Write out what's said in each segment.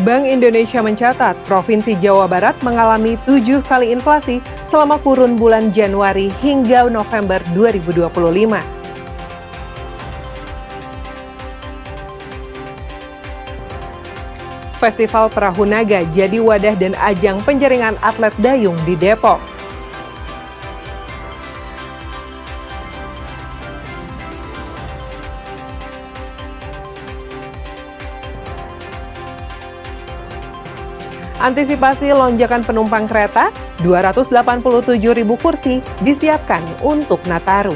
Bank Indonesia mencatat Provinsi Jawa Barat mengalami 7 kali inflasi selama kurun bulan Januari hingga November 2025. Festival Perahu Naga jadi wadah dan ajang penjaringan atlet dayung di Depok. Antisipasi lonjakan penumpang kereta, 287.000 kursi disiapkan untuk Nataru.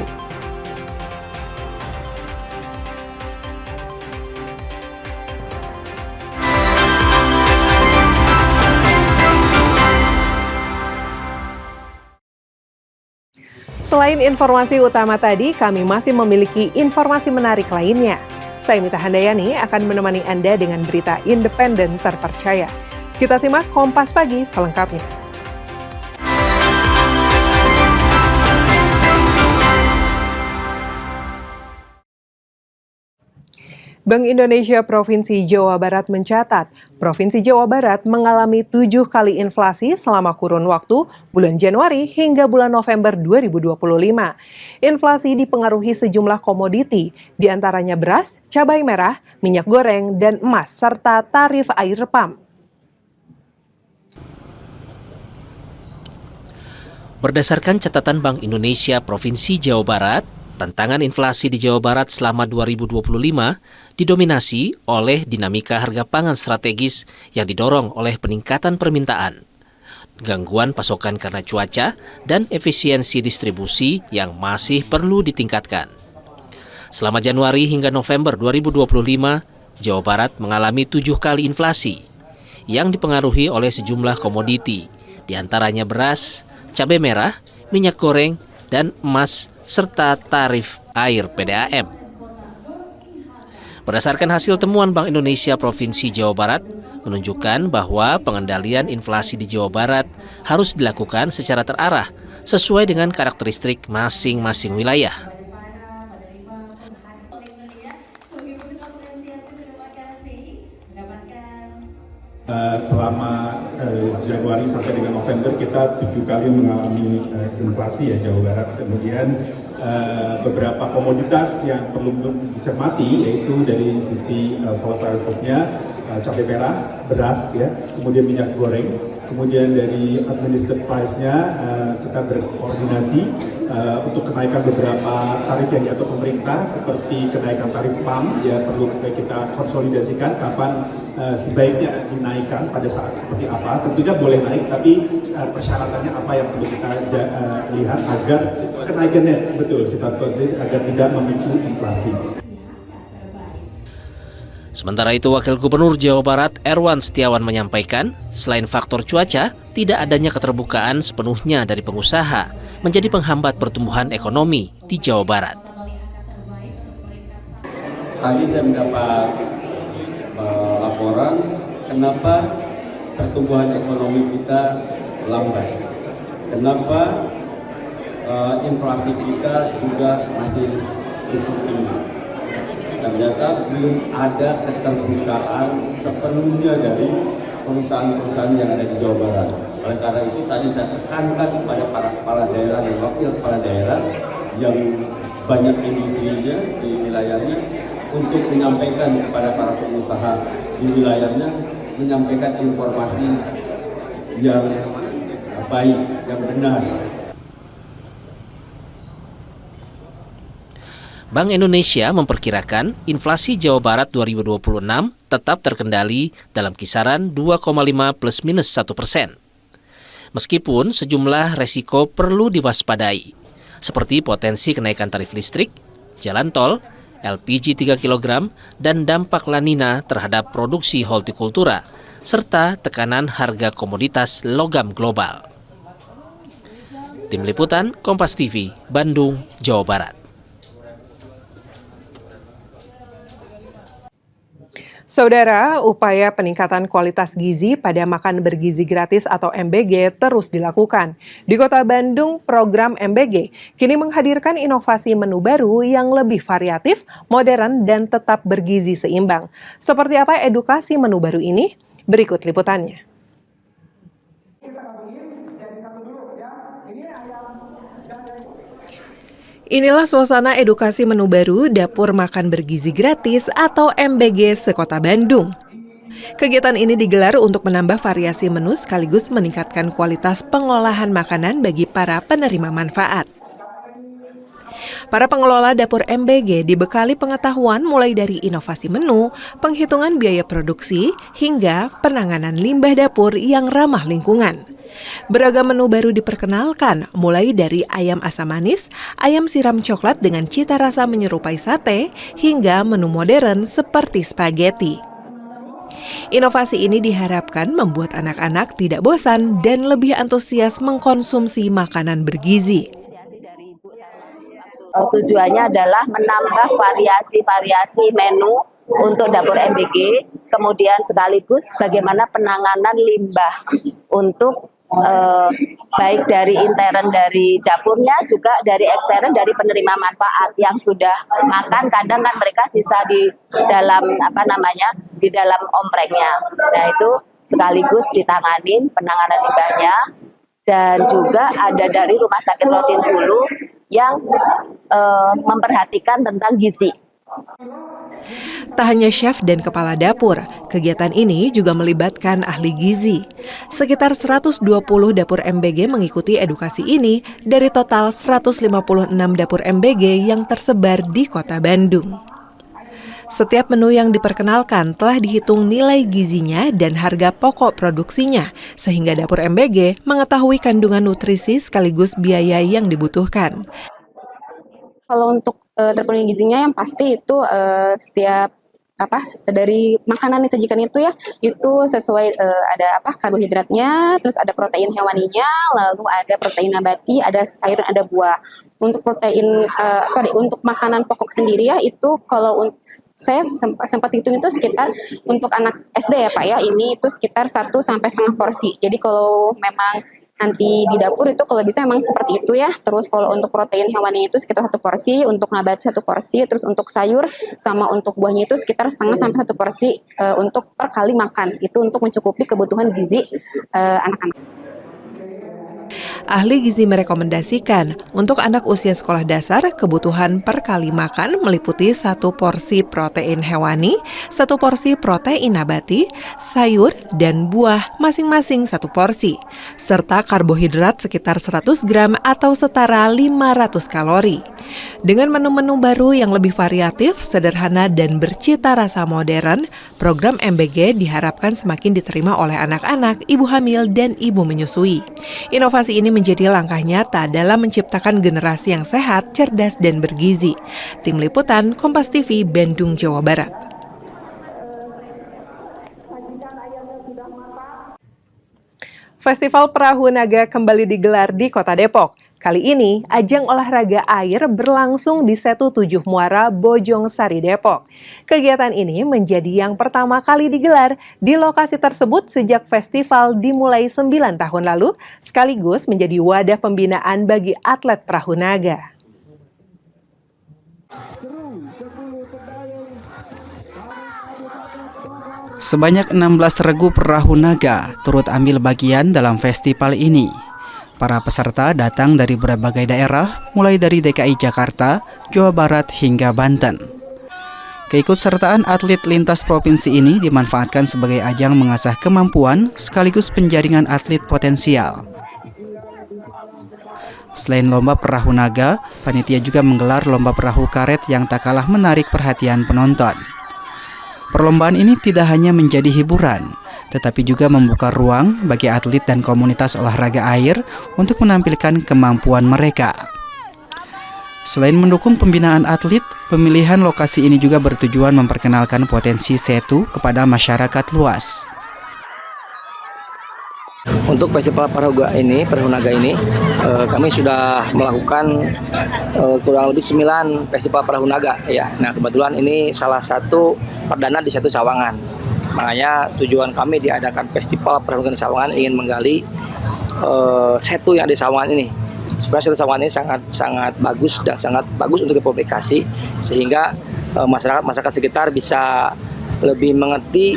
Selain informasi utama tadi, kami masih memiliki informasi menarik lainnya. Saya Mita Handayani akan menemani Anda dengan berita independen terpercaya. Kita simak Kompas Pagi selengkapnya. Bank Indonesia Provinsi Jawa Barat mencatat, Provinsi Jawa Barat mengalami 7 kali inflasi selama kurun waktu bulan Januari hingga bulan November 2025. Inflasi dipengaruhi sejumlah komoditi, diantaranya beras, cabai merah, minyak goreng, dan emas, serta tarif air pump. Berdasarkan catatan Bank Indonesia Provinsi Jawa Barat, tantangan inflasi di Jawa Barat selama 2025 didominasi oleh dinamika harga pangan strategis yang didorong oleh peningkatan permintaan, gangguan pasokan karena cuaca, dan efisiensi distribusi yang masih perlu ditingkatkan. Selama Januari hingga November 2025, Jawa Barat mengalami 7 kali inflasi yang dipengaruhi oleh sejumlah komoditi, diantaranya beras, cabai merah, minyak goreng, dan emas, serta tarif air PDAM. Berdasarkan hasil temuan Bank Indonesia Provinsi Jawa Barat, menunjukkan bahwa pengendalian inflasi di Jawa Barat harus dilakukan secara terarah, sesuai dengan karakteristik masing-masing wilayah. Selama Januari sampai dengan November kita 7 kali mengalami inflasi ya Jawa Barat. Kemudian beberapa komoditas yang perlu dicermati yaitu dari sisi volatile food-nya, cabai merah, beras ya, kemudian minyak goreng. Kemudian dari administered price-nya kita berkoordinasi untuk kenaikan beberapa tarif yang diatur pemerintah seperti kenaikan tarif PAM ya perlu kita konsolidasikan kapan sebaiknya dinaikkan pada saat seperti apa. Tentunya boleh naik tapi persyaratannya apa yang perlu kita lihat agar kenaikannya betul agar tidak memicu inflasi. Sementara itu, Wakil Gubernur Jawa Barat Erwan Setiawan menyampaikan, selain faktor cuaca, tidak adanya keterbukaan sepenuhnya dari pengusaha menjadi penghambat pertumbuhan ekonomi di Jawa Barat. Tadi saya mendapat laporan kenapa pertumbuhan ekonomi kita lambat, kenapa inflasi kita juga masih cukup tinggi. Ternyata belum ada keterbukaan sepenuhnya dari perusahaan-perusahaan yang ada di Jawa Barat. Oleh karena itu tadi saya tekankan kepada para kepala daerah dan wakil kepala daerah yang banyak industrinya di wilayahnya untuk menyampaikan kepada para pengusaha di wilayahnya, menyampaikan informasi yang baik, yang benar. Bank Indonesia memperkirakan inflasi Jawa Barat 2026 tetap terkendali dalam kisaran 2,5 ±1%. Meskipun sejumlah resiko perlu diwaspadai, seperti potensi kenaikan tarif listrik, jalan tol, LPG 3 kg, dan dampak La Nina terhadap produksi hortikultura, serta tekanan harga komoditas logam global. Tim Liputan, Kompas TV, Bandung, Jawa Barat. Saudara, upaya peningkatan kualitas gizi pada makan bergizi gratis atau MBG terus dilakukan. Di Kota Bandung, program MBG kini menghadirkan inovasi menu baru yang lebih variatif, modern, dan tetap bergizi seimbang. Seperti apa edukasi menu baru ini? Berikut liputannya. Inilah suasana edukasi menu baru Dapur Makan Bergizi Gratis atau MBG sekota Bandung. Kegiatan ini digelar untuk menambah variasi menu sekaligus meningkatkan kualitas pengolahan makanan bagi para penerima manfaat. Para pengelola dapur MBG dibekali pengetahuan mulai dari inovasi menu, penghitungan biaya produksi, hingga penanganan limbah dapur yang ramah lingkungan. Beragam menu baru diperkenalkan, mulai dari ayam asam manis, ayam siram coklat dengan cita rasa menyerupai sate, hingga menu modern seperti spaghetti. Inovasi ini diharapkan membuat anak-anak tidak bosan dan lebih antusias mengkonsumsi makanan bergizi. Tujuannya adalah menambah variasi menu untuk dapur MBG, kemudian sekaligus bagaimana penanganan limbah untuk baik dari intern dari dapurnya juga dari ekstern dari penerima manfaat yang sudah makan, kadang kan mereka sisa di dalam di dalam ompreknya. Nah, itu sekaligus ditanganin penanganan limbahnya, dan juga ada dari Rumah Sakit Rotin Sulu yang memperhatikan tentang gizi. Tak hanya chef dan kepala dapur, kegiatan ini juga melibatkan ahli gizi. Sekitar 120 dapur MBG mengikuti edukasi ini dari total 156 dapur MBG yang tersebar di kota Bandung. Setiap menu yang diperkenalkan telah dihitung nilai gizinya dan harga pokok produksinya, sehingga dapur MBG mengetahui kandungan nutrisi sekaligus biaya yang dibutuhkan. Kalau untuk terpenuhi gizinya yang pasti itu setiap dari makanan yang disajikan itu ya, itu sesuai ada karbohidratnya, terus ada protein hewaninya, lalu ada protein nabati, ada sayur, ada buah. Untuk protein untuk makanan pokok sendiri ya, itu kalau saya sempat hitung itu sekitar untuk anak SD ya Pak ya, ini itu sekitar 1 sampai setengah porsi. Jadi kalau memang nanti di dapur itu kalau bisa memang seperti itu ya. Terus kalau untuk protein hewani itu sekitar 1 porsi, untuk nabati 1 porsi, terus untuk sayur sama untuk buahnya itu sekitar setengah sampai 1 porsi untuk per kali makan. Itu untuk mencukupi kebutuhan gizi anak-anak. Ahli gizi merekomendasikan untuk anak usia sekolah dasar kebutuhan per kali makan meliputi 1 porsi protein hewani, 1 porsi protein nabati, sayur, dan buah masing-masing 1 porsi, serta karbohidrat sekitar 100 gram atau setara 500 kalori. Dengan menu-menu baru yang lebih variatif, sederhana, dan bercita rasa modern, program MBG diharapkan semakin diterima oleh anak-anak, ibu hamil, dan ibu menyusui. Inovasi ini menjadi langkah nyata dalam menciptakan generasi yang sehat, cerdas, dan bergizi. Tim Liputan Kompas TV, Bandung, Jawa Barat. Festival Perahu Naga kembali digelar di Kota Depok. Kali ini, ajang olahraga air berlangsung di Setu 7 Muara, Bojong Sari, Depok. Kegiatan ini menjadi yang pertama kali digelar di lokasi tersebut sejak festival dimulai 9 tahun lalu, sekaligus menjadi wadah pembinaan bagi atlet perahu naga. Sebanyak 16 regu perahu naga turut ambil bagian dalam festival ini. Para peserta datang dari berbagai daerah, mulai dari DKI Jakarta, Jawa Barat, hingga Banten. Keikutsertaan atlet lintas provinsi ini dimanfaatkan sebagai ajang mengasah kemampuan sekaligus penjaringan atlet potensial. Selain lomba perahu naga, panitia juga menggelar lomba perahu karet yang tak kalah menarik perhatian penonton. Perlombaan ini tidak hanya menjadi hiburan, tetapi juga membuka ruang bagi atlet dan komunitas olahraga air untuk menampilkan kemampuan mereka. Selain mendukung pembinaan atlet, pemilihan lokasi ini juga bertujuan memperkenalkan potensi Setu kepada masyarakat luas. Untuk festival perahu naga ini, kami sudah melakukan kurang lebih 9 festival perahu naga ya. Nah, kebetulan ini salah satu perdana di Setu Sawangan. Makanya tujuan kami diadakan festival perahu naga di Sawangan ingin menggali setu yang di Sawangan ini. Sebenarnya Setu Sawangan ini sangat bagus dan sangat bagus untuk dipublikasi sehingga masyarakat sekitar bisa lebih mengerti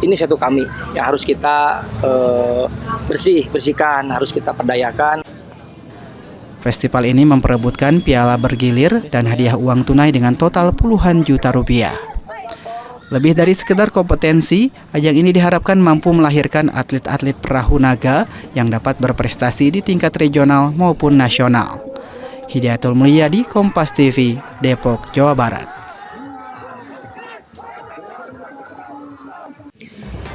ini satu kami yang harus kita bersihkan, harus kita perdayakan. Festival ini memperebutkan piala bergilir dan hadiah uang tunai dengan total puluhan juta rupiah. Lebih dari sekedar kompetensi, ajang ini diharapkan mampu melahirkan atlet-atlet perahu naga yang dapat berprestasi di tingkat regional maupun nasional. Hidayatul Mulyadi, Kompas TV, Depok, Jawa Barat.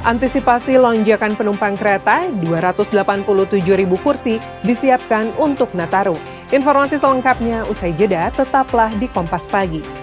Antisipasi lonjakan penumpang kereta, 287.000 kursi disiapkan untuk Nataru. Informasi selengkapnya usai jeda, tetaplah di Kompas Pagi.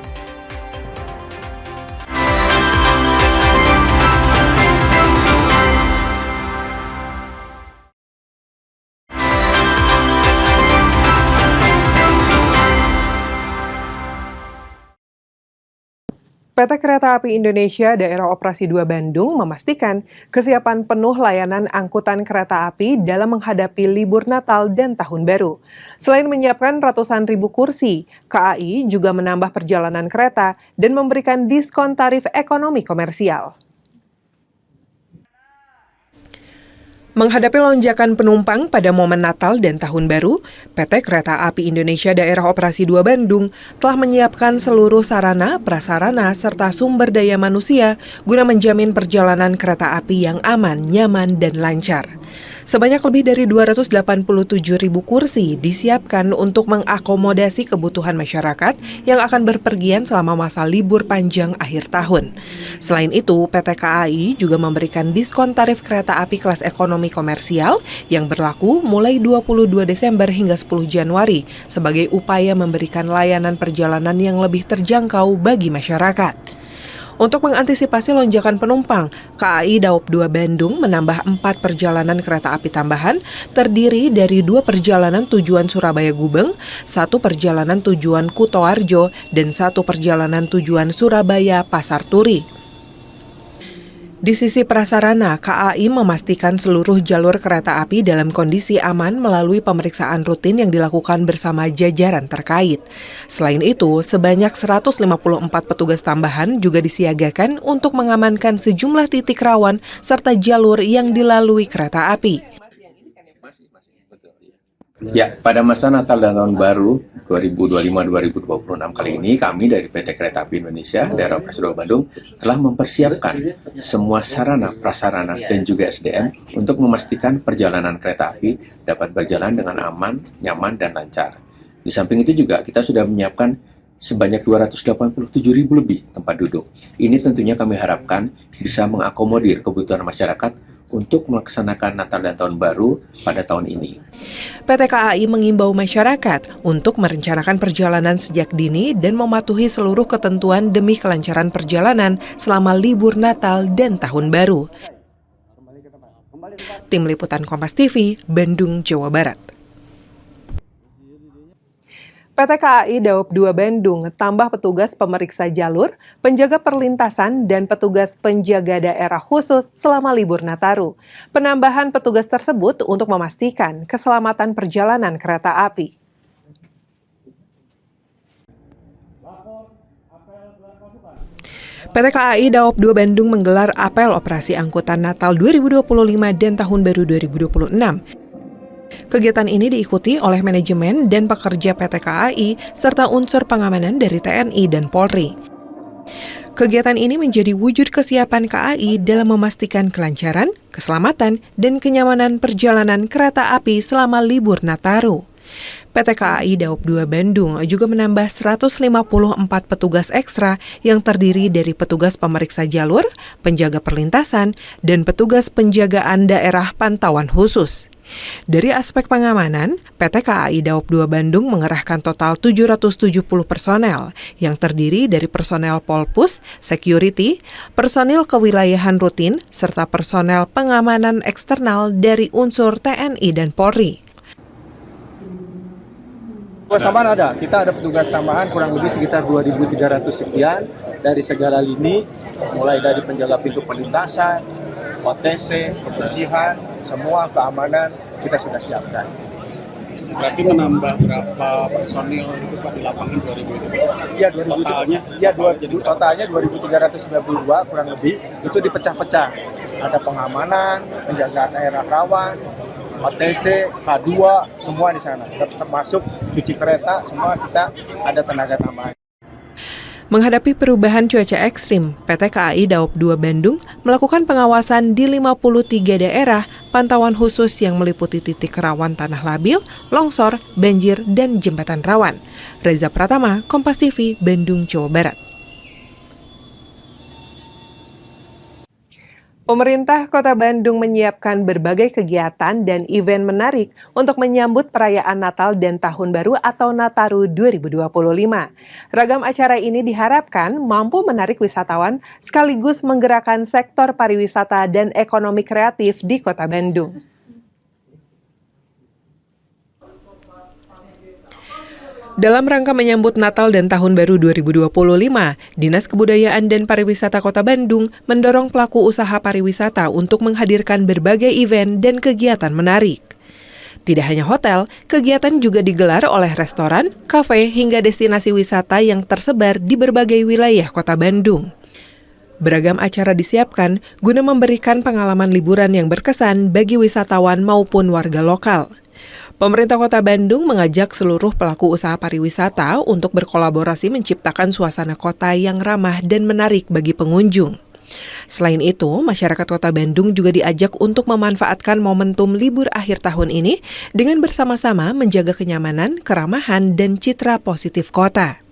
PT Kereta Api Indonesia Daerah Operasi 2 Bandung memastikan kesiapan penuh layanan angkutan kereta api dalam menghadapi libur Natal dan Tahun Baru. Selain menyiapkan ratusan ribu kursi, KAI juga menambah perjalanan kereta dan memberikan diskon tarif ekonomi komersial. Menghadapi lonjakan penumpang pada momen Natal dan Tahun Baru, PT Kereta Api Indonesia Daerah Operasi 2 Bandung telah menyiapkan seluruh sarana, prasarana, serta sumber daya manusia guna menjamin perjalanan kereta api yang aman, nyaman, dan lancar. Sebanyak lebih dari 287.000 kursi disiapkan untuk mengakomodasi kebutuhan masyarakat yang akan berpergian selama masa libur panjang akhir tahun. Selain itu, PT KAI juga memberikan diskon tarif kereta api kelas ekonomi komersial yang berlaku mulai 22 Desember hingga 10 Januari sebagai upaya memberikan layanan perjalanan yang lebih terjangkau bagi masyarakat. Untuk mengantisipasi lonjakan penumpang, KAI Daop 2 Bandung menambah 4 perjalanan kereta api tambahan terdiri dari 2 perjalanan tujuan Surabaya Gubeng, 1 perjalanan tujuan Kutoarjo, dan 1 perjalanan tujuan Surabaya Pasar Turi. Di sisi prasarana, KAI memastikan seluruh jalur kereta api dalam kondisi aman melalui pemeriksaan rutin yang dilakukan bersama jajaran terkait. Selain itu, sebanyak 154 petugas tambahan juga disiagakan untuk mengamankan sejumlah titik rawan serta jalur yang dilalui kereta api. Ya, pada masa Natal dan Tahun Baru 2025-2026 kali ini, kami dari PT Kereta Api Indonesia Daerah Operasi 2 Bandung telah mempersiapkan semua sarana, prasarana, dan juga SDM untuk memastikan perjalanan kereta api dapat berjalan dengan aman, nyaman, dan lancar. Di samping itu juga kita sudah menyiapkan sebanyak 287.000 lebih tempat duduk. Ini tentunya kami harapkan bisa mengakomodir kebutuhan masyarakat untuk melaksanakan Natal dan Tahun Baru pada tahun ini. PT KAI mengimbau masyarakat untuk merencanakan perjalanan sejak dini dan mematuhi seluruh ketentuan demi kelancaran perjalanan selama libur Natal dan Tahun Baru. Tim Liputan Kompas TV, Bandung, Jawa Barat. PT KAI Daop 2 Bandung tambah petugas pemeriksa jalur, penjaga perlintasan, dan petugas penjaga daerah khusus selama libur Nataru. Penambahan petugas tersebut untuk memastikan keselamatan perjalanan kereta api. PT KAI Daop 2 Bandung menggelar apel operasi angkutan Natal 2025 dan Tahun Baru 2026. Kegiatan ini diikuti oleh manajemen dan pekerja PT KAI serta unsur pengamanan dari TNI dan Polri. Kegiatan ini menjadi wujud kesiapan KAI dalam memastikan kelancaran, keselamatan, dan kenyamanan perjalanan kereta api selama libur Nataru. PT KAI Daop 2 Bandung juga menambah 154 petugas ekstra yang terdiri dari petugas pemeriksa jalur, penjaga perlintasan, dan petugas penjagaan daerah pantauan khusus. Dari aspek pengamanan, PT KAI Daop 2 Bandung mengerahkan total 770 personel yang terdiri dari personel Polpus, security, personil kewilayahan rutin, serta personel pengamanan eksternal dari unsur TNI dan Polri. Petugas tambahan ada, kita ada petugas tambahan kurang lebih sekitar 2.300 sekian dari segala lini, mulai dari penjaga pintu perlintasan, OTC, kebersihan, semua keamanan kita sudah siapkan. Berarti menambah berapa personil itu Pak di lapangan 2000 itu? Iya, 2000 totalnya? Iya, totalnya 2.392 kurang lebih. Itu dipecah-pecah. Ada pengamanan, penjagaan daerah rawan, OTC, K2, semua di sana. Termasuk cuci kereta, semua kita ada tenaga tambahan. Menghadapi perubahan cuaca ekstrim, PT KAI Daop 2 Bandung melakukan pengawasan di 53 daerah, pantauan khusus yang meliputi titik rawan tanah labil, longsor, banjir, dan jembatan rawan. Reza Pratama, Kompas TV, Bandung, Jawa Barat. Pemerintah Kota Bandung menyiapkan berbagai kegiatan dan event menarik untuk menyambut perayaan Natal dan Tahun Baru atau Nataru 2025. Ragam acara ini diharapkan mampu menarik wisatawan sekaligus menggerakkan sektor pariwisata dan ekonomi kreatif di Kota Bandung. Dalam rangka menyambut Natal dan Tahun Baru 2025, Dinas Kebudayaan dan Pariwisata Kota Bandung mendorong pelaku usaha pariwisata untuk menghadirkan berbagai event dan kegiatan menarik. Tidak hanya hotel, kegiatan juga digelar oleh restoran, kafe, hingga destinasi wisata yang tersebar di berbagai wilayah Kota Bandung. Beragam acara disiapkan guna memberikan pengalaman liburan yang berkesan bagi wisatawan maupun warga lokal. Pemerintah Kota Bandung mengajak seluruh pelaku usaha pariwisata untuk berkolaborasi menciptakan suasana kota yang ramah dan menarik bagi pengunjung. Selain itu, masyarakat Kota Bandung juga diajak untuk memanfaatkan momentum libur akhir tahun ini dengan bersama-sama menjaga kenyamanan, keramahan, dan citra positif kota.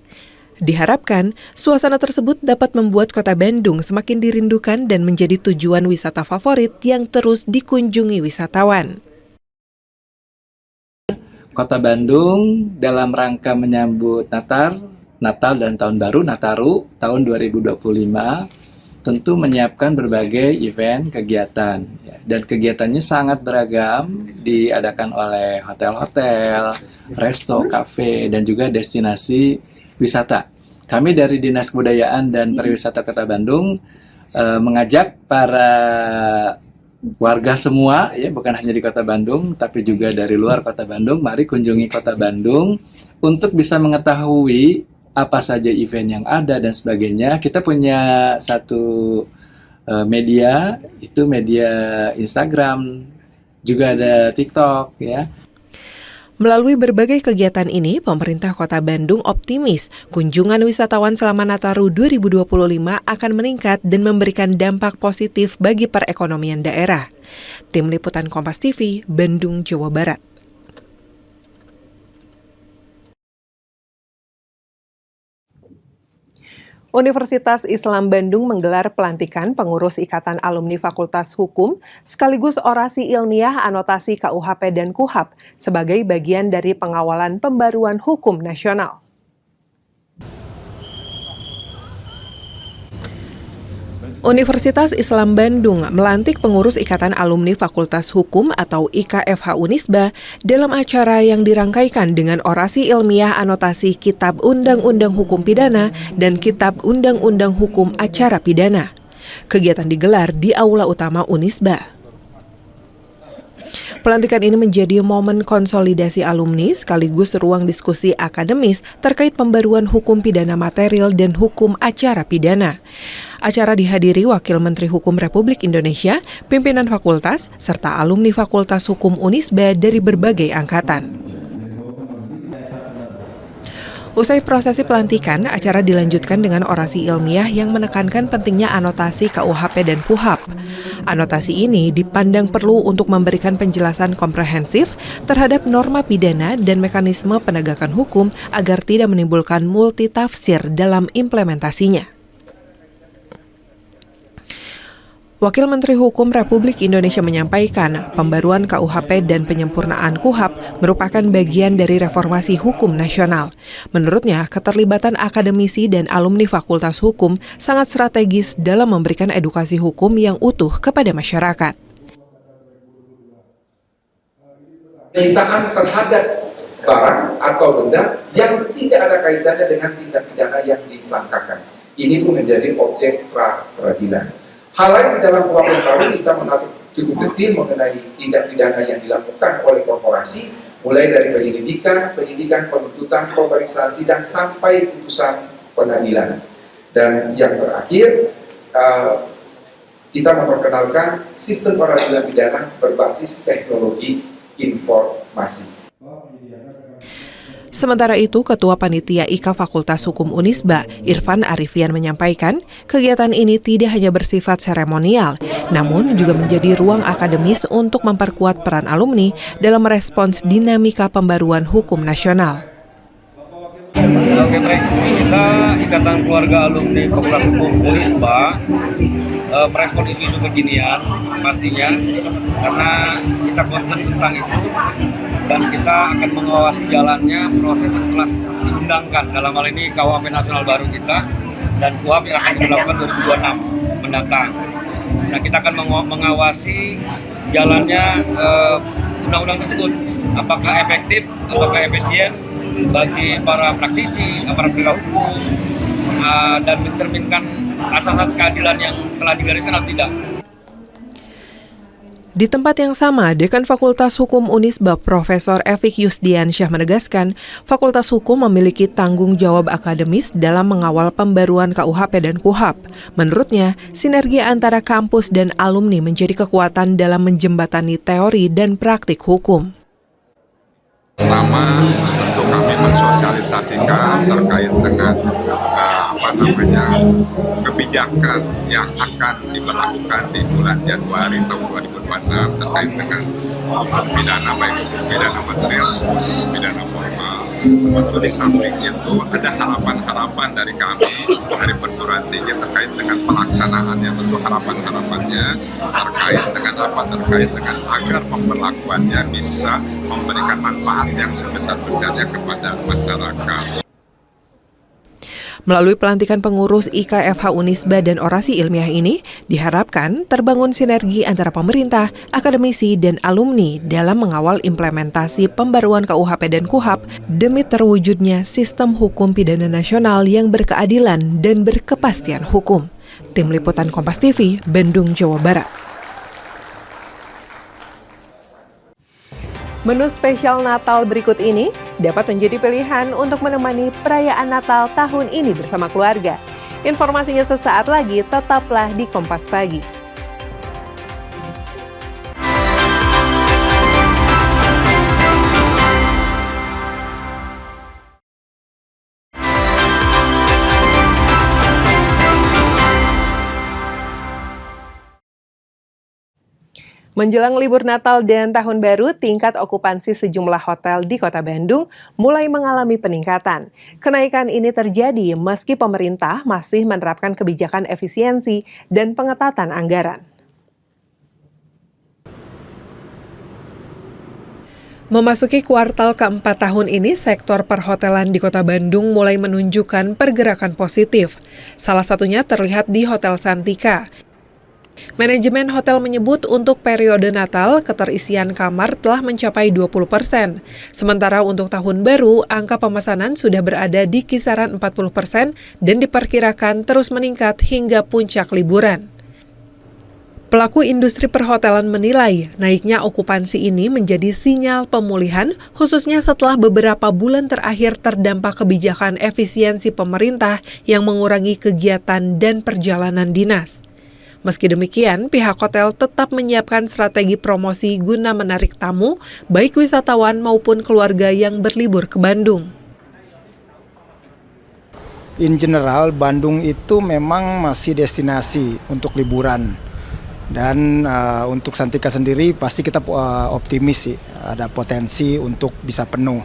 Diharapkan, suasana tersebut dapat membuat Kota Bandung semakin dirindukan dan menjadi tujuan wisata favorit yang terus dikunjungi wisatawan. Kota Bandung dalam rangka menyambut Natal dan Tahun Baru Nataru tahun 2025 tentu menyiapkan berbagai event kegiatan dan kegiatannya sangat beragam, diadakan oleh hotel-hotel, resto, kafe, dan juga destinasi wisata. Kami dari Dinas Kebudayaan dan Pariwisata Kota Bandung mengajak para warga semua, ya, bukan hanya di Kota Bandung, tapi juga dari luar Kota Bandung, mari kunjungi Kota Bandung untuk bisa mengetahui apa saja event yang ada dan sebagainya. Kita punya satu media, itu media Instagram, juga ada TikTok, ya. Melalui berbagai kegiatan ini, pemerintah Kota Bandung optimis kunjungan wisatawan selama Nataru 2025 akan meningkat dan memberikan dampak positif bagi perekonomian daerah. Tim Liputan Kompas TV, Bandung, Jawa Barat. Universitas Islam Bandung menggelar pelantikan pengurus Ikatan Alumni Fakultas Hukum sekaligus orasi ilmiah anotasi KUHP dan KUHAP sebagai bagian dari pengawalan pembaruan hukum nasional. Universitas Islam Bandung melantik pengurus Ikatan Alumni Fakultas Hukum atau IKFH Unisba dalam acara yang dirangkaikan dengan orasi ilmiah anotasi Kitab Undang-Undang Hukum Pidana dan Kitab Undang-Undang Hukum Acara Pidana. Kegiatan digelar di Aula Utama Unisba. Pelantikan ini menjadi momen konsolidasi alumni sekaligus ruang diskusi akademis terkait pembaruan hukum pidana material dan hukum acara pidana. Acara dihadiri Wakil Menteri Hukum Republik Indonesia, pimpinan fakultas, serta alumni Fakultas Hukum Unisba dari berbagai angkatan. Usai prosesi pelantikan, acara dilanjutkan dengan orasi ilmiah yang menekankan pentingnya anotasi KUHP dan KUHAP. Anotasi ini dipandang perlu untuk memberikan penjelasan komprehensif terhadap norma pidana dan mekanisme penegakan hukum agar tidak menimbulkan multitafsir dalam implementasinya. Wakil Menteri Hukum Republik Indonesia menyampaikan pembaruan KUHP dan penyempurnaan KUHAP merupakan bagian dari reformasi hukum nasional. Menurutnya, keterlibatan akademisi dan alumni Fakultas Hukum sangat strategis dalam memberikan edukasi hukum yang utuh kepada masyarakat. Penyitaan terhadap barang atau benda yang tidak ada kaitannya dengan tindak pidana yang disangkakan. Ini pun menjadi objek pra-peradilan. Hal lain di dalam KUHP baru kita mengatur cukup detail mengenai tindak pidana yang dilakukan oleh korporasi mulai dari penyidikan, penuntutan, pemeriksaan sidang sampai putusan pengadilan. Dan yang terakhir, kita memperkenalkan sistem peradilan pidana berbasis teknologi informasi. Sementara itu, Ketua Panitia IKA Fakultas Hukum Unisba, Irfan Arifian menyampaikan, kegiatan ini tidak hanya bersifat seremonial, namun juga menjadi ruang akademis untuk memperkuat peran alumni dalam merespons dinamika pembaruan hukum nasional. Oke, baik. Kita Ikatan Keluarga Alumni Fakultas Hukum Unisba merespon isu-isu kekinian pastinya, karena kita concern tentang itu dan kita akan mengawasi jalannya proses yang telah diundangkan, dalam hal ini KUHP nasional baru kita dan KUHP yang akan dilakukan 2026 mendatang. Nah, kita akan mengawasi jalannya undang-undang tersebut, apakah efektif, apakah efisien bagi para praktisi, para penegak hukum, dan mencerminkan asas-asas keadilan yang telah digariskan atau tidak. Di tempat yang sama, Dekan Fakultas Hukum Unisba Profesor Efik Yusdiansyah menegaskan, Fakultas Hukum memiliki tanggung jawab akademis dalam mengawal pembaruan KUHP dan KUHAP. Menurutnya, sinergi antara kampus dan alumni menjadi kekuatan dalam menjembatani teori dan praktik hukum. Pertama, tentu kami mensosialisasikan terkait dengan kebijakan yang akan diberlakukan di bulan Januari tahun 2026 terkait dengan hukum pidana, baik hukum pidana material maupun pidana formal. Tentu di samping itu ada harapan-harapan dari kami, dari perguruan tinggi terkait dengan pelaksanaannya. Tentu harapan-harapannya terkait dengan apa? Terkait dengan agar pemberlakuannya bisa memberikan manfaat yang sebesar-besarnya kepada masyarakat. Melalui pelantikan pengurus IKFH Unisba dan orasi ilmiah ini, diharapkan terbangun sinergi antara pemerintah, akademisi, dan alumni dalam mengawal implementasi pembaruan KUHP dan KUHAP demi terwujudnya sistem hukum pidana nasional yang berkeadilan dan berkepastian hukum. Tim Liputan Kompas TV, Bandung, Jawa Barat. Menu spesial Natal berikut ini dapat menjadi pilihan untuk menemani perayaan Natal tahun ini bersama keluarga. Informasinya sesaat lagi, tetaplah di Kompas Pagi. Menjelang libur Natal dan Tahun Baru, tingkat okupansi sejumlah hotel di Kota Bandung mulai mengalami peningkatan. Kenaikan ini terjadi meski pemerintah masih menerapkan kebijakan efisiensi dan pengetatan anggaran. Memasuki kuartal keempat tahun ini, sektor perhotelan di Kota Bandung mulai menunjukkan pergerakan positif. Salah satunya terlihat di Hotel Santika. Manajemen hotel menyebut untuk periode Natal, keterisian kamar telah mencapai 20%. Sementara untuk Tahun Baru, angka pemesanan sudah berada di kisaran 40% dan diperkirakan terus meningkat hingga puncak liburan. Pelaku industri perhotelan menilai naiknya okupansi ini menjadi sinyal pemulihan, khususnya setelah beberapa bulan terakhir terdampak kebijakan efisiensi pemerintah yang mengurangi kegiatan dan perjalanan dinas. Meski demikian, pihak hotel tetap menyiapkan strategi promosi guna menarik tamu, baik wisatawan maupun keluarga yang berlibur ke Bandung. In general, Bandung itu memang masih destinasi untuk liburan. Dan untuk Santika sendiri pasti kita optimis sih, ada potensi untuk bisa penuh.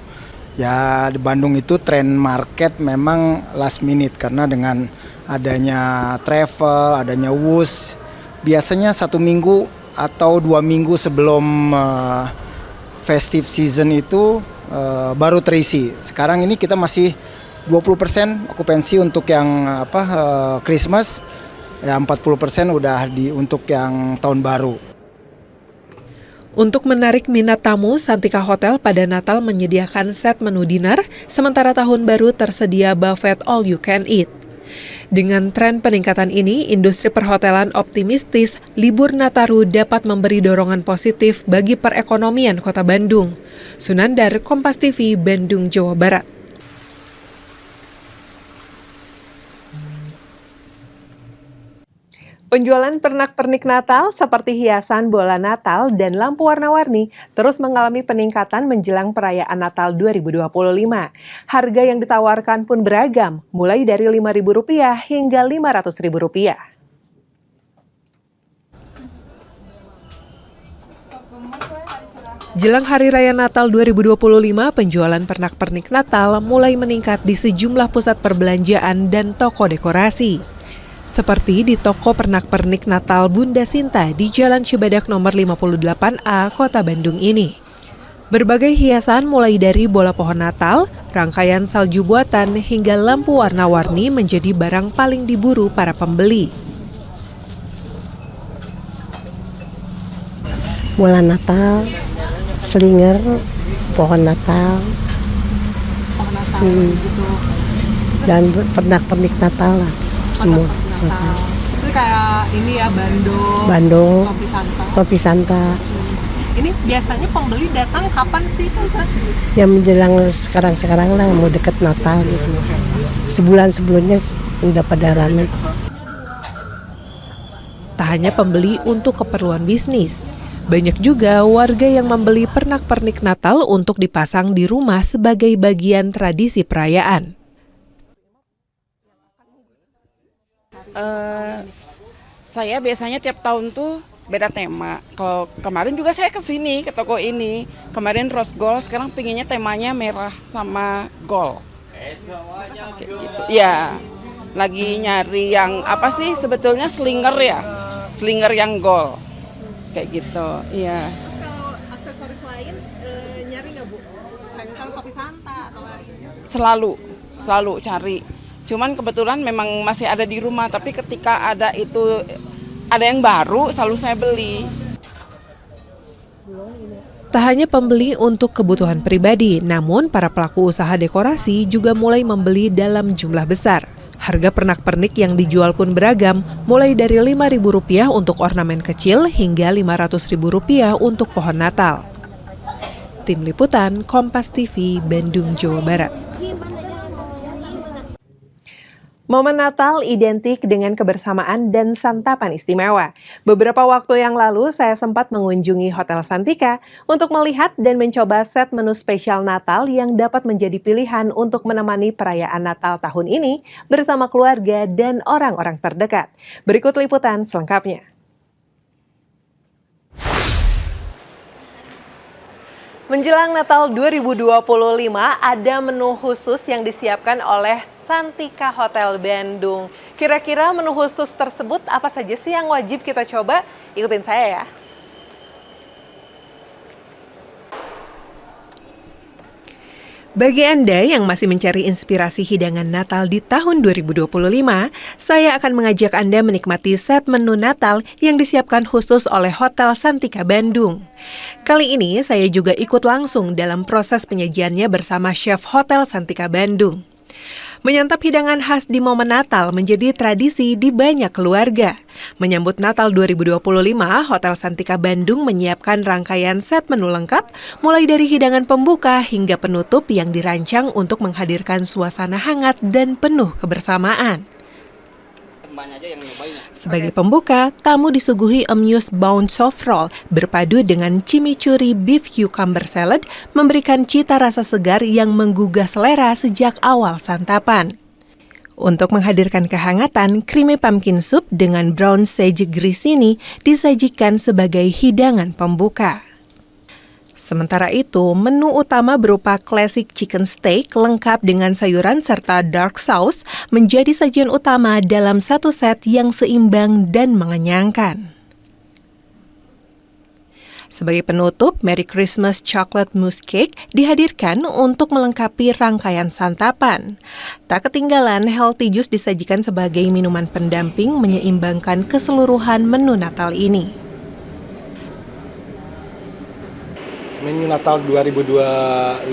Ya, di Bandung itu tren market memang last minute karena dengan adanya travel, adanya WUS, biasanya 1 minggu atau 2 minggu sebelum festive season itu baru terisi. Sekarang ini kita masih 20% okupansi untuk yang Christmas, ya 40% udah untuk yang tahun baru. Untuk menarik minat tamu, Santika Hotel pada Natal menyediakan set menu dinner, sementara Tahun Baru tersedia buffet all you can eat. Dengan tren peningkatan ini, industri perhotelan optimistis libur Nataru dapat memberi dorongan positif bagi perekonomian Kota Bandung. Sunandar, Kompas TV, Bandung, Jawa Barat. Penjualan pernak-pernik Natal seperti hiasan bola Natal dan lampu warna-warni terus mengalami peningkatan menjelang perayaan Natal 2025. Harga yang ditawarkan pun beragam, mulai dari Rp5.000 hingga Rp500.000. Jelang Hari Raya Natal 2025, penjualan pernak-pernik Natal mulai meningkat di sejumlah pusat perbelanjaan dan toko dekorasi. Seperti di toko pernak-pernik Natal Bunda Sinta di Jalan Cibadak nomor 58A, Kota Bandung ini. Berbagai hiasan mulai dari bola pohon Natal, rangkaian salju buatan hingga lampu warna-warni menjadi barang paling diburu para pembeli. Bola Natal, slinger, pohon Natal, dan pernak-pernik Natal lah, semua. Itu kayak ini ya, bandung, topi santa. Ini biasanya pembeli datang kapan sih, Tante? Yang menjelang sekarang lah, mau deket Natal gitu. Sebulan sebelumnya udah pada ramai. Tak hanya pembeli untuk keperluan bisnis, banyak juga warga yang membeli pernak-pernik Natal untuk dipasang di rumah sebagai bagian tradisi perayaan. Saya biasanya tiap tahun tuh beda tema. Kalau kemarin juga saya kesini ke toko ini. Kemarin rose gold, sekarang pinginnya temanya merah sama gold. Kayak gitu. Ya, lagi nyari yang apa sih sebetulnya slinger ya, slinger yang gold. Kayak gitu. Iya. Kalau aksesoris lain nyari nggak, Bu? Kayak misalnya topi Santa atau lainnya? Selalu cari. Cuman kebetulan memang masih ada di rumah, tapi ketika ada yang baru selalu saya beli. Tak hanya pembeli untuk kebutuhan pribadi, namun para pelaku usaha dekorasi juga mulai membeli dalam jumlah besar. Harga pernak-pernik yang dijual pun beragam, mulai dari Rp5.000 untuk ornamen kecil hingga Rp500.000 untuk pohon Natal. Tim Liputan, Kompas TV, Bandung, Jawa Barat. Momen Natal identik dengan kebersamaan dan santapan istimewa. Beberapa waktu yang lalu saya sempat mengunjungi Hotel Santika untuk melihat dan mencoba set menu spesial Natal yang dapat menjadi pilihan untuk menemani perayaan Natal tahun ini bersama keluarga dan orang-orang terdekat. Berikut liputan selengkapnya. Menjelang Natal 2025, ada menu khusus yang disiapkan oleh Santika Hotel Bandung. Kira-kira menu khusus tersebut apa saja sih yang wajib kita coba? Ikutin saya ya. Bagi Anda yang masih mencari inspirasi hidangan Natal di tahun 2025, saya akan mengajak Anda menikmati set menu Natal yang disiapkan khusus oleh Hotel Santika Bandung. Kali ini saya juga ikut langsung dalam proses penyajiannya bersama chef Hotel Santika Bandung. Menyantap hidangan khas di momen Natal menjadi tradisi di banyak keluarga. Menyambut Natal 2025, Hotel Santika Bandung menyiapkan rangkaian set menu lengkap, mulai dari hidangan pembuka hingga penutup yang dirancang untuk menghadirkan suasana hangat dan penuh kebersamaan. Sebagai pembuka, tamu disuguhi Amuse Bound Soft Roll berpadu dengan chimichurri beef cucumber salad, memberikan cita rasa segar yang menggugah selera sejak awal santapan. Untuk menghadirkan kehangatan, creamy pumpkin soup dengan brown sage grissini disajikan sebagai hidangan pembuka. Sementara itu, menu utama berupa classic chicken steak lengkap dengan sayuran serta dark sauce menjadi sajian utama dalam satu set yang seimbang dan mengenyangkan. Sebagai penutup, Merry Christmas Chocolate Mousse Cake dihadirkan untuk melengkapi rangkaian santapan. Tak ketinggalan, healthy juice disajikan sebagai minuman pendamping menyeimbangkan keseluruhan menu Natal ini. Menu Natal 2025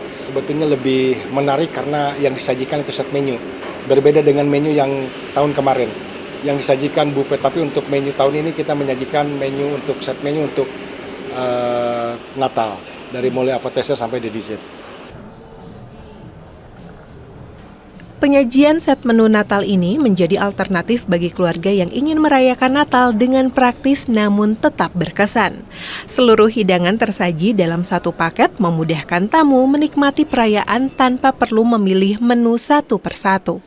sebetulnya lebih menarik karena yang disajikan itu set menu. Berbeda dengan menu yang tahun kemarin. Yang disajikan buffet, tapi untuk menu tahun ini kita menyajikan menu untuk set menu untuk Natal. dari mulai appetizer sampai di dessert. Penyajian set menu Natal ini menjadi alternatif bagi keluarga yang ingin merayakan Natal dengan praktis namun tetap berkesan. Seluruh hidangan tersaji dalam satu paket memudahkan tamu menikmati perayaan tanpa perlu memilih menu satu persatu.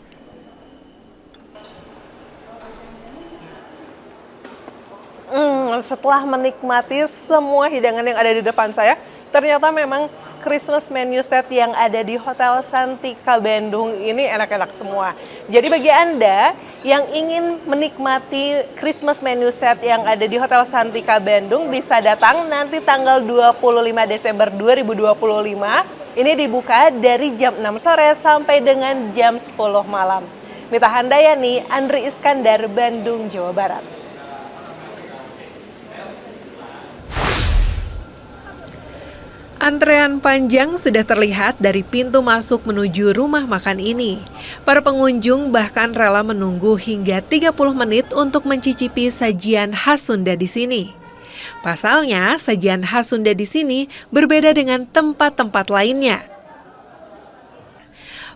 Setelah menikmati semua hidangan yang ada di depan saya, ternyata memang Christmas menu set yang ada di Hotel Santika Bandung ini enak-enak semua. Jadi bagi Anda yang ingin menikmati Christmas menu set yang ada di Hotel Santika Bandung bisa datang nanti tanggal 25 Desember 2025. Ini dibuka dari jam 6 sore sampai dengan jam 10 malam. Mita Handayani, Andri Iskandar, Bandung, Jawa Barat. Antrean panjang sudah terlihat dari pintu masuk menuju rumah makan ini. Para pengunjung bahkan rela menunggu hingga 30 menit untuk mencicipi sajian khas Sunda di sini. Pasalnya, sajian khas Sunda di sini berbeda dengan tempat-tempat lainnya.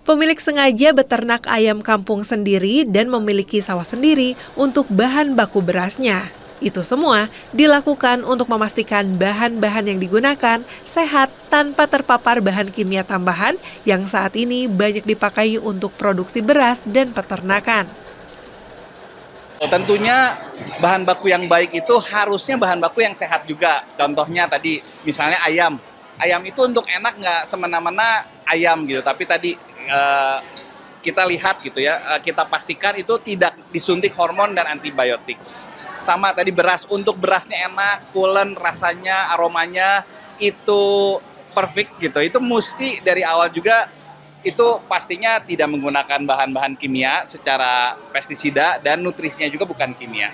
Pemilik sengaja beternak ayam kampung sendiri dan memiliki sawah sendiri untuk bahan baku berasnya. Itu semua dilakukan untuk memastikan bahan-bahan yang digunakan sehat tanpa terpapar bahan kimia tambahan yang saat ini banyak dipakai untuk produksi beras dan peternakan. Tentunya bahan baku yang baik itu harusnya bahan baku yang sehat juga. Contohnya tadi misalnya ayam. Ayam itu untuk enak nggak semena-mena ayam gitu, tapi tadi kita lihat gitu ya, kita pastikan itu tidak disuntik hormon dan antibiotik. Sama tadi beras, untuk berasnya enak, pulen rasanya, aromanya itu perfect gitu. Itu mesti dari awal juga itu pastinya tidak menggunakan bahan-bahan kimia secara pestisida dan nutrisinya juga bukan kimia.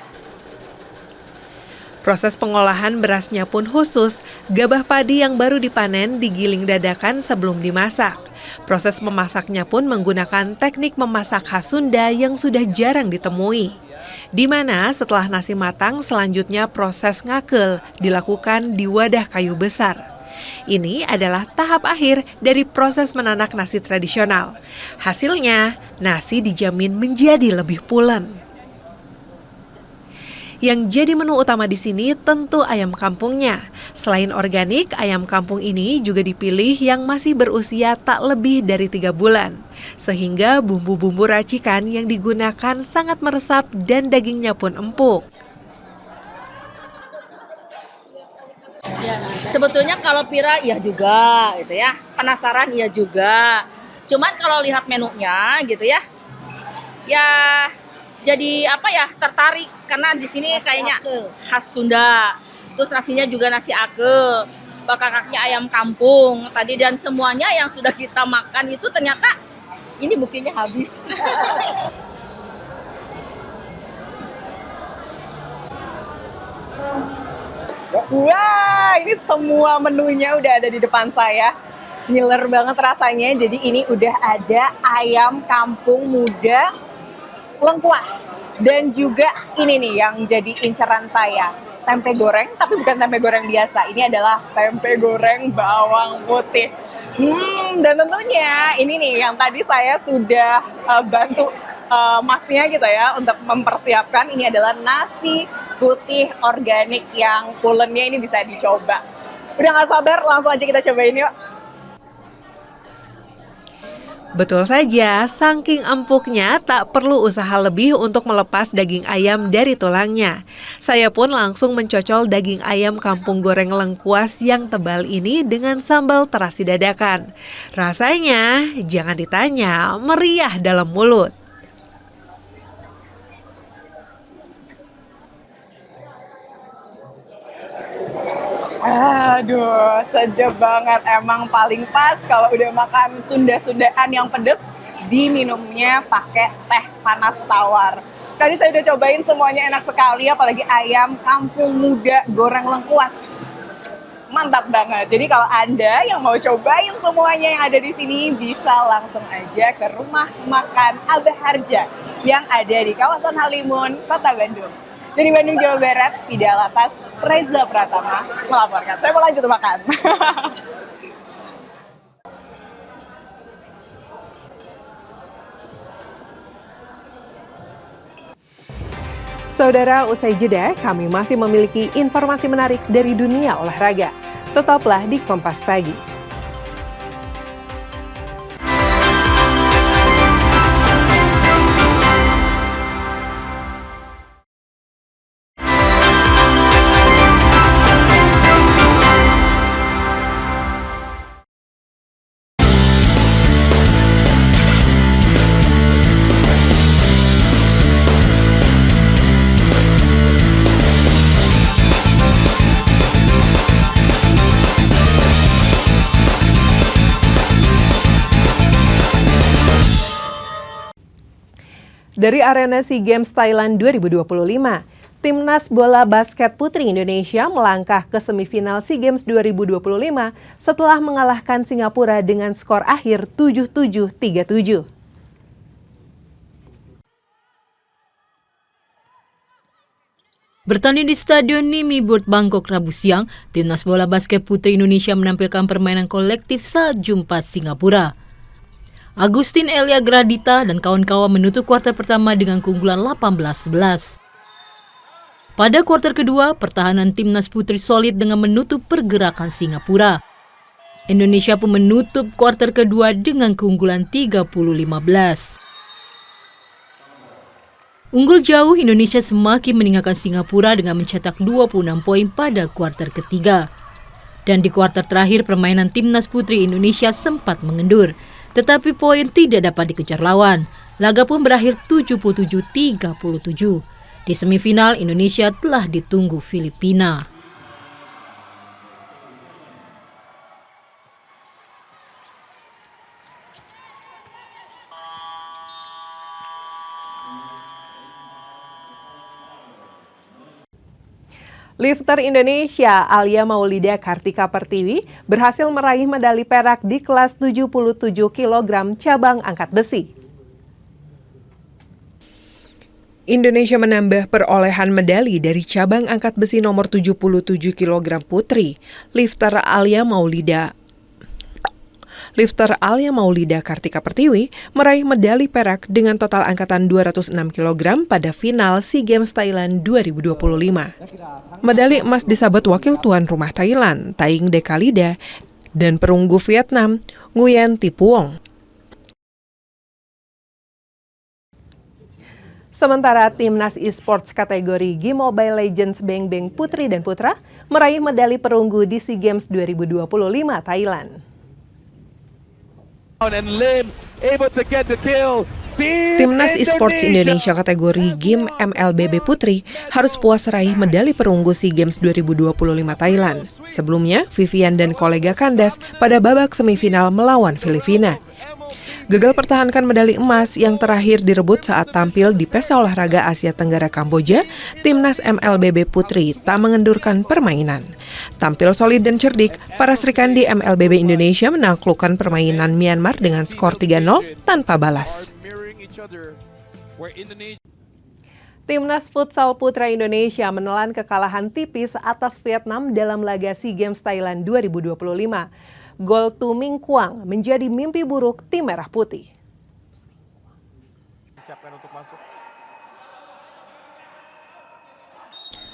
Proses pengolahan berasnya pun khusus, gabah padi yang baru dipanen digiling dadakan sebelum dimasak. Proses memasaknya pun menggunakan teknik memasak khas Sunda yang sudah jarang ditemui. Di mana setelah nasi matang selanjutnya proses ngakel dilakukan di wadah kayu besar. Ini adalah tahap akhir dari proses menanak nasi tradisional. Hasilnya, nasi dijamin menjadi lebih pulen. Yang jadi menu utama di sini tentu ayam kampungnya. Selain organik, ayam kampung ini juga dipilih yang masih berusia tak lebih dari 3 bulan. Sehingga bumbu-bumbu racikan yang digunakan sangat meresap dan dagingnya pun empuk. Sebetulnya kalau Pira iya juga gitu ya, penasaran iya juga. Cuman kalau lihat menunya gitu ya, jadi apa ya, tertarik karena di sini kayaknya khas Sunda. Terus nasinya juga nasi ake, bakakaknya ayam kampung tadi, dan semuanya yang sudah kita makan itu ternyata ini buktinya habis. Wah, ini semua menunya udah ada di depan saya. Ngiler banget rasanya. Jadi ini udah ada ayam kampung muda lengkuas. Dan juga ini nih yang jadi inceran saya. Tempe goreng, tapi bukan tempe goreng biasa. Ini adalah tempe goreng bawang putih. Dan tentunya ini nih yang tadi saya sudah bantu masnya gitu ya untuk mempersiapkan. Ini adalah nasi putih organik yang pulennya ini bisa dicoba. Udah gak sabar, langsung aja kita cobain yuk. Betul saja, saking empuknya tak perlu usaha lebih untuk melepas daging ayam dari tulangnya. Saya pun langsung mencocol daging ayam kampung goreng lengkuas yang tebal ini dengan sambal terasi dadakan. Rasanya, jangan ditanya, meriah dalam mulut. Aduh, sedap banget. Emang paling pas kalau udah makan Sunda-Sundaan yang pedes, diminumnya pakai teh panas tawar. Tadi saya udah cobain semuanya enak sekali, apalagi ayam kampung muda goreng lengkuas. Mantap banget. Jadi kalau Anda yang mau cobain semuanya yang ada di sini, bisa langsung aja ke rumah makan Abah Harja yang ada di kawasan Halimun, Kota Bandung. Dari Bandung, Jawa Barat, Fida Latas, Reza Pratama melaporkan. Saya mau lanjut makan. Saudara, usai jeda, kami masih memiliki informasi menarik dari dunia olahraga. Tetaplah di Kompas Pagi. Dari arena SEA Games Thailand 2025, Timnas Bola Basket Putri Indonesia melangkah ke semifinal SEA Games 2025 setelah mengalahkan Singapura dengan skor akhir 7-7, 3-7. Bertanding di Stadion Nimi Bord Bangkok Rabu siang, Timnas Bola Basket Putri Indonesia menampilkan permainan kolektif saat jumpa Singapura. Agustin Elia Gradita dan kawan-kawan menutup kuarter pertama dengan keunggulan 18-11. Pada kuarter kedua, pertahanan Timnas Putri solid dengan menutup pergerakan Singapura. Indonesia pun menutup kuarter kedua dengan keunggulan 30-15. Unggul jauh, Indonesia semakin meninggalkan Singapura dengan mencetak 26 poin pada kuarter ketiga. Dan di kuarter terakhir, permainan Timnas Putri Indonesia sempat mengendur. Tetapi poin tidak dapat dikejar lawan. Laga pun berakhir 77-37. Di semifinal, Indonesia telah ditunggu Filipina. Lifter Indonesia Alia Maulida Kartika Pertiwi berhasil meraih medali perak di kelas 77 kg cabang angkat besi. Indonesia menambah perolehan medali dari cabang angkat besi nomor 77 kg putri. Lifter Alia Maulida Kartika Pertiwi meraih medali perak dengan total angkatan 206 kg pada final SEA Games Thailand 2025. Medali emas disabet wakil tuan rumah Thailand, Taing Dekalida, dan perunggu Vietnam, Nguyen Thi Puong. Sementara Timnas Esports kategori Game Mobile Legends Beng Beng Putri dan Putra meraih medali perunggu di SEA Games 2025 Thailand. Timnas Esports Indonesia kategori Game MLBB Putri harus puas raih medali perunggu SEA Games 2025 Thailand. Sebelumnya, Vivian dan kolega kandas pada babak semifinal melawan Filipina. Gagal pertahankan medali emas yang terakhir direbut saat tampil di Pesta Olahraga Asia Tenggara Kamboja, Timnas MLBB Putri tak mengendurkan permainan. Tampil solid dan cerdik, para Srikandi MLBB Indonesia menaklukkan permainan Myanmar dengan skor 3-0 tanpa balas. Timnas Futsal Putra Indonesia menelan kekalahan tipis atas Vietnam dalam laga SEA Games Thailand 2025. Gol Tu Minh Quang menjadi mimpi buruk tim Merah Putih.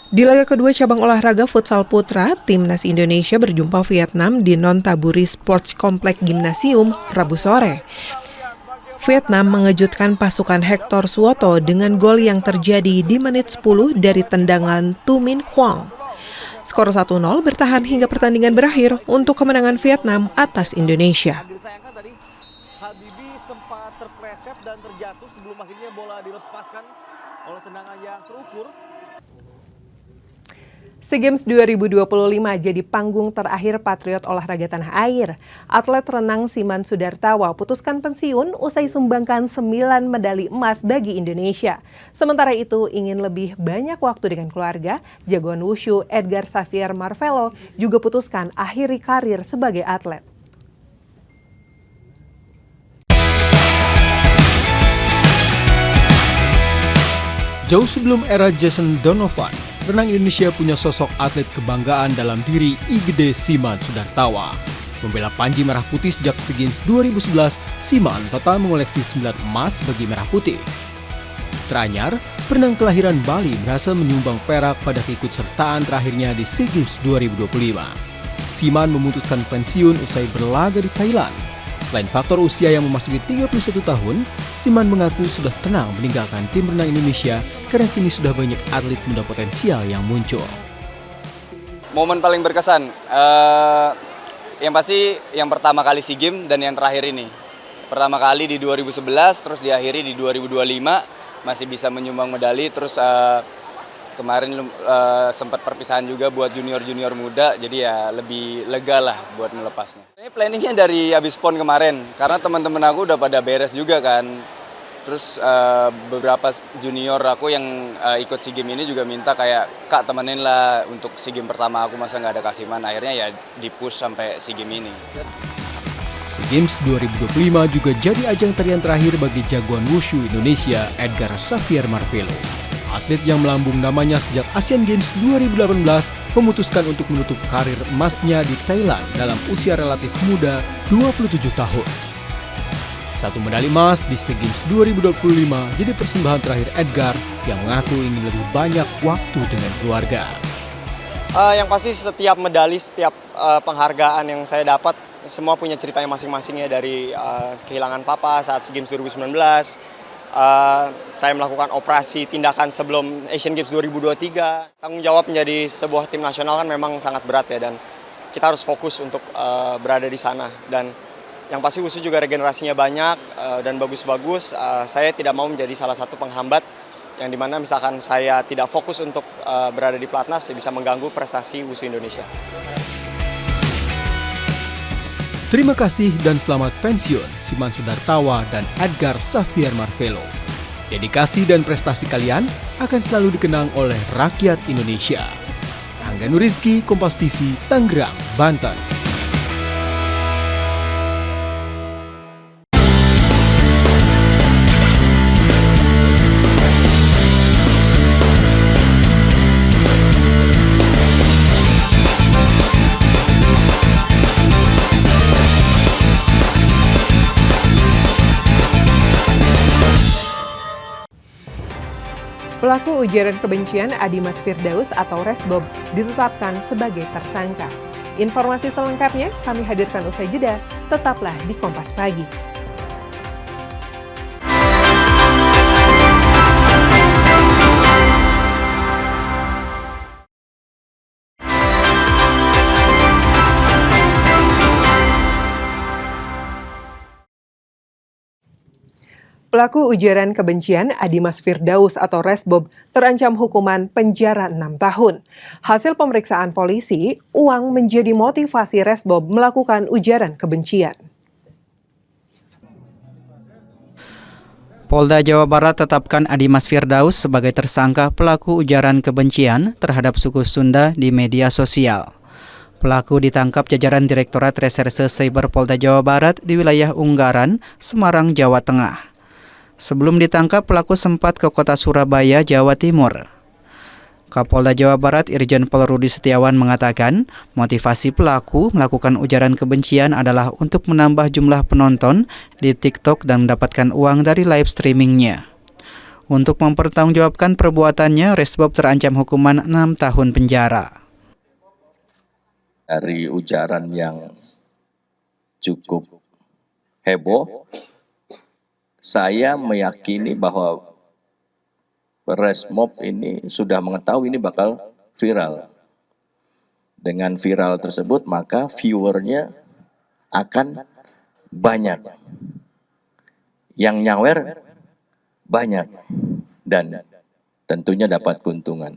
Di laga kedua cabang olahraga futsal putra, Timnas Indonesia berjumpa Vietnam di Nonthaburi Sports Complex Gymnasium Rabu sore. Vietnam mengejutkan pasukan Hector Suoto dengan gol yang terjadi di menit 10 dari tendangan Tu Minh Quang. Skor 1-0 bertahan hingga pertandingan berakhir untuk kemenangan Vietnam atas Indonesia. Disayangkan tadi Habibie sempat terpleset dan terjatuh sebelum akhirnya bola dilepaskan oleh tendangan yang terukur. SEA Games 2025 jadi panggung terakhir patriot olahraga tanah air. Atlet renang Siman Sudartawa putuskan pensiun usai sumbangkan 9 medali emas bagi Indonesia. Sementara itu ingin lebih banyak waktu dengan keluarga, jagoan wushu Edgar Xavier Marvelo juga putuskan akhiri karir sebagai atlet. Jauh sebelum era Jason Donovan, renang Indonesia punya sosok atlet kebanggaan dalam diri Igede Siman Sudartawa. Membela Panji Merah Putih sejak SEA Games 2011, Siman total mengoleksi 9 emas bagi Merah Putih. Teranyar, perenang kelahiran Bali berhasil menyumbang perak pada keikutsertaan terakhirnya di SEA Games 2025. Siman memutuskan pensiun usai berlaga di Thailand. Selain faktor usia yang memasuki 31 tahun, Siman mengaku sudah tenang meninggalkan tim renang Indonesia karena kini sudah banyak atlet muda potensial yang muncul. Momen paling berkesan, yang pasti yang pertama kali SEA Games dan yang terakhir ini. Pertama kali di 2011, terus diakhiri di 2025, masih bisa menyumbang medali, terus kemarin sempat perpisahan juga buat junior-junior muda, jadi ya lebih lega lah buat melepasnya. Ini planningnya dari habis PON kemarin, karena teman-teman aku udah pada beres juga kan. Terus beberapa junior aku yang ikut SEA Games ini juga minta kayak, Kak temenin lah untuk SEA Games pertama aku, masa nggak ada kasiman. Akhirnya ya di-push sampai SEA Games ini. SEA Games 2025 juga jadi ajang tarian terakhir bagi jagoan wushu Indonesia Edgar Xavier Marvelo. Atlet yang melambung namanya sejak Asian Games 2018 memutuskan untuk menutup karir emasnya di Thailand dalam usia relatif muda 27 tahun. 1 medali emas di SEA Games 2025 jadi persembahan terakhir Edgar yang mengaku ingin lebih banyak waktu dengan keluarga. Yang pasti setiap medali, setiap penghargaan yang saya dapat, semua punya ceritanya masing-masing ya, dari kehilangan papa saat SEA Games 2019, saya melakukan operasi tindakan sebelum Asian Games 2023. Tanggung jawab menjadi sebuah tim nasional kan memang sangat berat ya, dan kita harus fokus untuk berada di sana. Dan yang pasti wushu juga regenerasinya banyak dan bagus-bagus. Saya tidak mau menjadi salah satu penghambat yang dimana misalkan saya tidak fokus untuk berada di Platnas, bisa mengganggu prestasi wushu Indonesia. Terima kasih dan selamat pensiun Siman Sudartawa dan Edgar Xavier Marvelo. Dedikasi dan prestasi kalian akan selalu dikenang oleh rakyat Indonesia. Angga Nurizki, Kompas TV, Tangerang, Banten. Pelaku ujaran kebencian Adimas Firdaus atau Resbob ditetapkan sebagai tersangka. Informasi selengkapnya kami hadirkan usai jeda. Tetaplah di Kompas Pagi. Pelaku ujaran kebencian Adimas Firdaus atau Resbob terancam hukuman penjara 6 tahun. Hasil pemeriksaan polisi, uang menjadi motivasi Resbob melakukan ujaran kebencian. Polda Jawa Barat tetapkan Adimas Firdaus sebagai tersangka pelaku ujaran kebencian terhadap suku Sunda di media sosial. Pelaku ditangkap jajaran Direktorat Reserse Cyber Polda Jawa Barat di wilayah Unggaran, Semarang, Jawa Tengah. Sebelum ditangkap, pelaku sempat ke kota Surabaya, Jawa Timur. Kapolda Jawa Barat Irjen Pol Rudi Setiawan mengatakan, motivasi pelaku melakukan ujaran kebencian adalah untuk menambah jumlah penonton di TikTok dan mendapatkan uang dari live streamingnya. Untuk mempertanggungjawabkan perbuatannya, Resbob terancam hukuman 6 tahun penjara. Dari ujaran yang cukup heboh, saya meyakini bahwa Resmob ini sudah mengetahui ini bakal viral. Dengan viral tersebut, maka viewernya akan banyak. Yang nyawer banyak. Dan tentunya dapat keuntungan.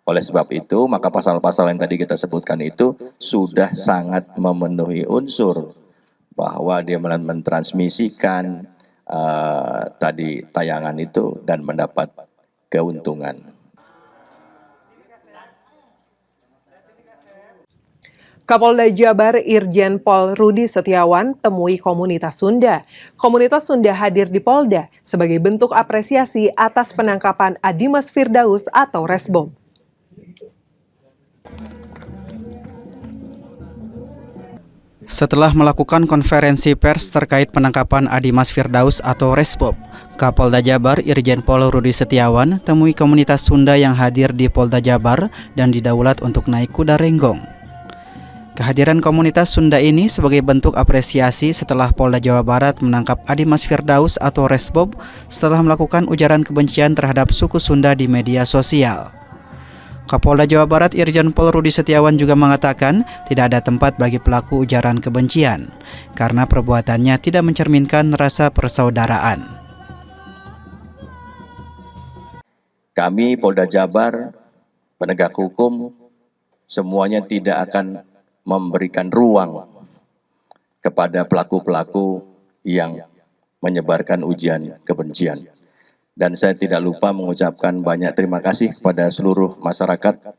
Oleh sebab itu, maka pasal-pasal yang tadi kita sebutkan itu sudah sangat memenuhi unsur bahwa dia mentransmisikan tadi tayangan itu dan mendapat keuntungan. Kapolda Jabar Irjen Pol Rudi Setiawan temui komunitas Sunda. Komunitas Sunda hadir di Polda sebagai bentuk apresiasi atas penangkapan Adimas Firdaus atau Resbob. Setelah melakukan konferensi pers terkait penangkapan Adimas Firdaus atau Resbob, Kapolda Jabar Irjen Pol Rudi Setiawan temui komunitas Sunda yang hadir di Polda Jabar dan didaulat untuk naik kuda renggong. Kehadiran komunitas Sunda ini sebagai bentuk apresiasi setelah Polda Jawa Barat menangkap Adimas Firdaus atau Resbob setelah melakukan ujaran kebencian terhadap suku Sunda di media sosial. Kapolda Jawa Barat Irjen Pol Rudi Setiawan juga mengatakan tidak ada tempat bagi pelaku ujaran kebencian karena perbuatannya tidak mencerminkan rasa persaudaraan. Kami Polda Jabar, penegak hukum, semuanya tidak akan memberikan ruang kepada pelaku-pelaku yang menyebarkan ujian kebencian. Dan saya tidak lupa mengucapkan banyak terima kasih kepada seluruh masyarakat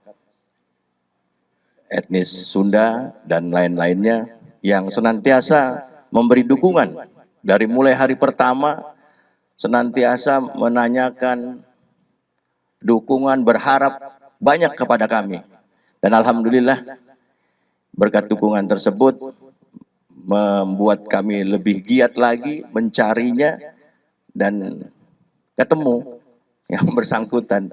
etnis Sunda dan lain-lainnya yang senantiasa memberi dukungan. Dari mulai hari pertama, senantiasa menanyakan dukungan, berharap banyak kepada kami. Dan alhamdulillah, berkat dukungan tersebut membuat kami lebih giat lagi mencarinya dan ketemu yang bersangkutan.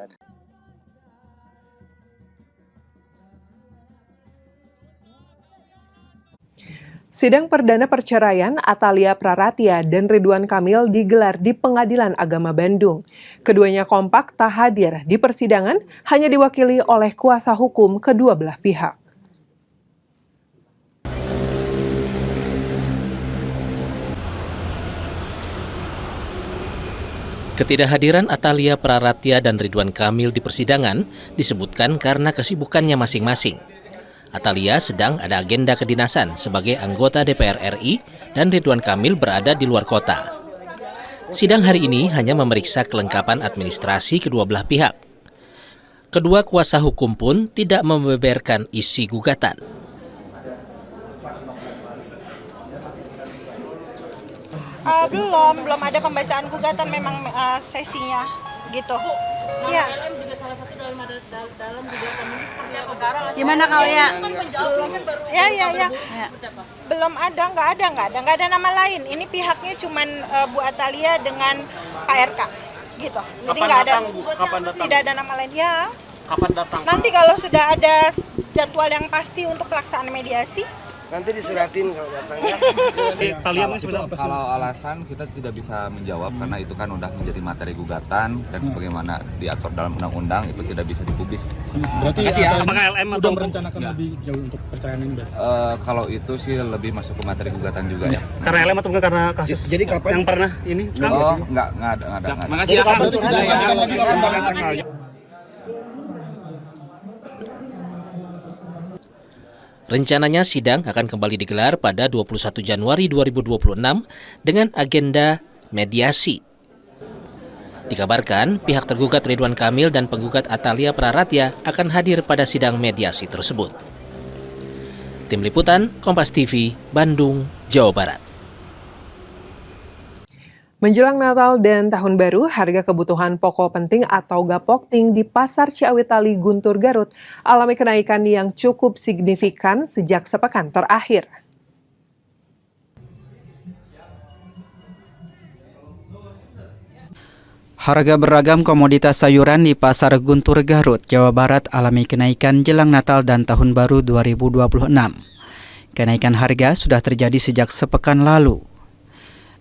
Sidang perdana perceraian Atalia Praratia dan Ridwan Kamil digelar di Pengadilan Agama Bandung. Keduanya kompak tak hadir di persidangan, hanya diwakili oleh kuasa hukum kedua belah pihak. Ketidakhadiran Atalia Praratia dan Ridwan Kamil di persidangan disebutkan karena kesibukannya masing-masing. Atalia sedang ada agenda kedinasan sebagai anggota DPR RI dan Ridwan Kamil berada di luar kota. Sidang hari ini hanya memeriksa kelengkapan administrasi kedua belah pihak. Kedua kuasa hukum pun tidak membeberkan isi gugatan. Belum ada pembacaan gugatan, memang sesinya gitu. Ya. Juga salah satu dalam gugatan ini seperti apa? Gimana kalau ya? Ya. Belum ada, nggak ada nama lain. Ini pihaknya cuman Bu Atalia dengan Pak RK gitu. Jadi nggak ada. Tidak ada nama lain ya. Kapan datang? Nanti kalau sudah ada jadwal yang pasti untuk pelaksanaan mediasi. Nanti disuratin kalau datangnya. Kalau alasan kita tidak bisa menjawab karena itu kan udah menjadi materi gugatan dan sebagaimana diatur dalam undang-undang itu tidak bisa dipublis. Berarti apakah LM atau merencanakan lebih jauh untuk perceraian ini? Kalau itu sih lebih masuk ke materi gugatan juga ya. Karena LM atau karena kasus jadi kapan yang pernah ini? Oh, enggak ada. Makasih ya. Rencananya sidang akan kembali digelar pada 21 Januari 2026 dengan agenda mediasi. Dikabarkan pihak tergugat Ridwan Kamil dan penggugat Atalia Praratia akan hadir pada sidang mediasi tersebut. Tim Liputan, Kompas TV, Bandung, Jawa Barat. Menjelang Natal dan Tahun Baru, harga kebutuhan pokok penting atau Gapokting di Pasar Ciawitali Guntur Garut alami kenaikan yang cukup signifikan sejak sepekan terakhir. Harga beragam komoditas sayuran di Pasar Guntur Garut, Jawa Barat alami kenaikan jelang Natal dan Tahun Baru 2026. Kenaikan harga sudah terjadi sejak sepekan lalu.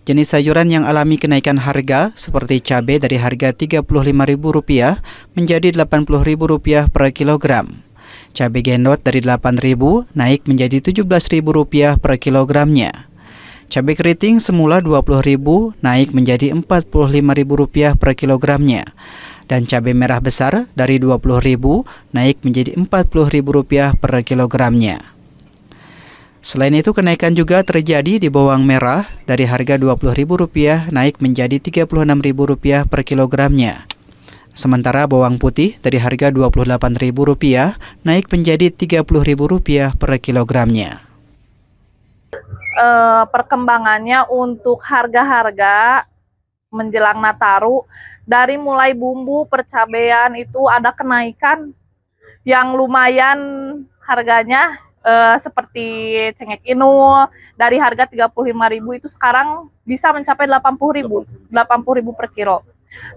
Jenis sayuran yang alami kenaikan harga seperti cabai dari harga Rp35.000 menjadi Rp80.000 per kilogram. Cabai gendot dari Rp8.000 naik menjadi Rp17.000 per kilogramnya. Cabai keriting semula Rp20.000 naik menjadi Rp45.000 per kilogramnya. Dan cabai merah besar dari Rp20.000 naik menjadi Rp40.000 per kilogramnya. Selain itu, kenaikan juga terjadi di bawang merah dari harga Rp20.000 naik menjadi Rp36.000 per kilogramnya. Sementara bawang putih dari harga Rp28.000 naik menjadi Rp30.000 per kilogramnya. Perkembangannya untuk harga-harga menjelang Nataru, dari mulai bumbu, percabean itu ada kenaikan yang lumayan harganya. seperti cengkeh inul dari harga 35.000 itu sekarang bisa mencapai 80.000 per kilo.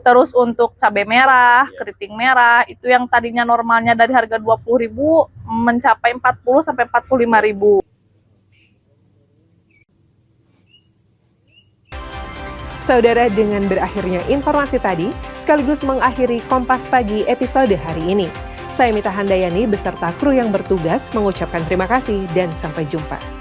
Terus untuk cabai merah, keriting merah itu yang tadinya normalnya dari harga 20.000 mencapai 40 sampai 45.000. Saudara, dengan berakhirnya informasi tadi, sekaligus mengakhiri Kompas Pagi episode hari ini. Saya Mita Handayani beserta kru yang bertugas mengucapkan terima kasih dan sampai jumpa.